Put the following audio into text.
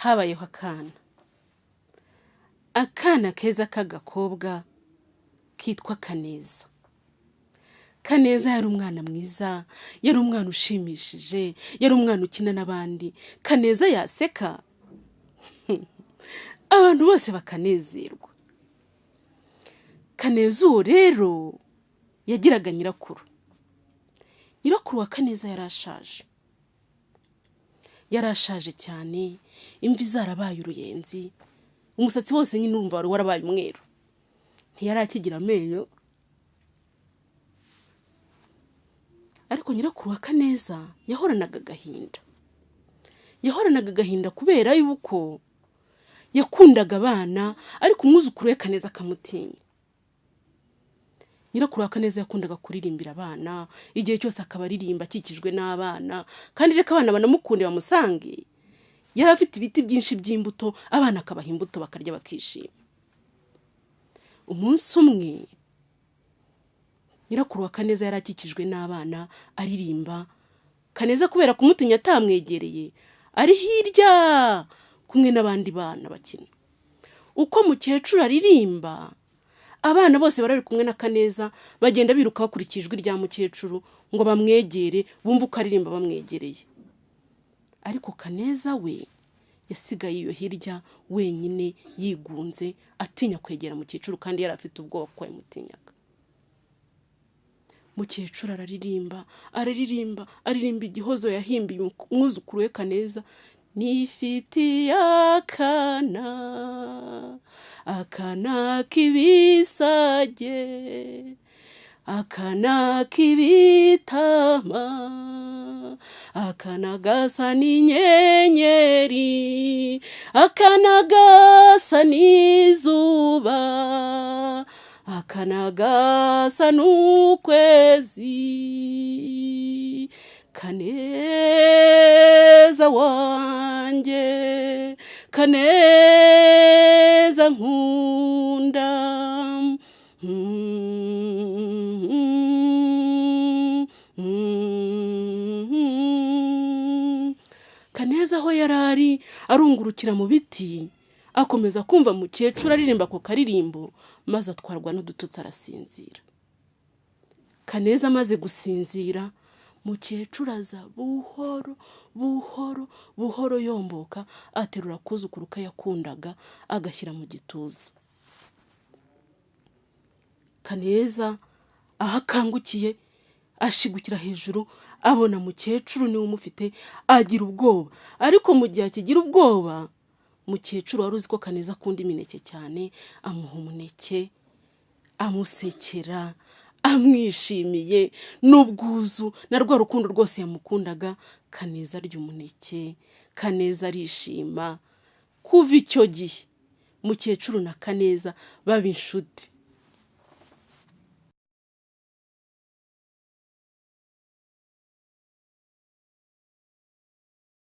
habayeho akana keza k'agakobwa kitwa Kaneza. Kaneza yari umwana mwiza, yari umwana ushimishije, yari umwana ukina n'abandi. Kaneza yaseka abantu bose bakanezerwa. Kaneza uwo rero yagiraga nyirakuru wa Kaneza yarashaje cyane, imvi zarabaye uruyenzi, umusatsi wose nyine urumva wari warabaye umweru, ntiyarakigira amenyo. Ariko nyirakuru wa Kaneza yahoranaga agahinda kubera yuko yakundaga abana, ariko umwuzukuru we Kaneza akamutinya. Nyirakuru wa Kaneza yakundaga kuririmbira abana, igihe cyose akaba aririmba akikijwe n'abana, kandi reka abana banamukunde bamusange. Yari afite ibiti byinshi by'imbuto, abana akabaha imbuto bakarya bakishima. Umunsi umwe nyirakuru wa Kaneza yari akikijwe n'abana aririmba. Kaneza kubera kumutinya atamwegereye, ari hirya kumwe n'abandi bana bakina. Uko mukecuru aririmba, abana bose barari kumwe na Kaneza bagenda biruka bakurikije ijwi rya mukecuru ngo bamwegere, bumve uko aririmba bamwegereye. Ariko Kaneza we yasigaye iyo hirya wenyine yigunze, atinya kwegera mukecuru kandi yari afite ubwoba ko yamutinyaga. Mukecuru aririmba igihozo yahimbiye umwuzukuru we Kaneza. Nifitiye akana k'ibisage, akana k'ibitama, akana gasa n'inyenyeri, akana gasa n'izuba, akana gasa n'ukwezi. Kaneza wanjye, Kaneza nkunda, Kaneza aho yarari arungurukira mu biti, akomeza kumva mukecuru aririmba ako karirimbo, maze atwarwa n'udutotsi arasinzira. Kaneza amaze gusinzira, mukecuru aza buhoro yomboka, aterura kuzukuru ke yakundaga agashyira mu gituza. Kaneza aho akangukiye ashigukira hejuru, abona mukecuru niwe umufite, agira ubwoba. Ariko mu gihe akigira ubwoba, mukecuru wari uzi ko Kaneza akunda imineke cyane, amuha umuneke, amusekera, amwishimiye n'ubwuzu na rwa rukundo rwose yamukundaga. Kaneza arya umuneke, Kaneza arishima. Kuva icyo gihe mukecuru na Kaneza baba inshuti.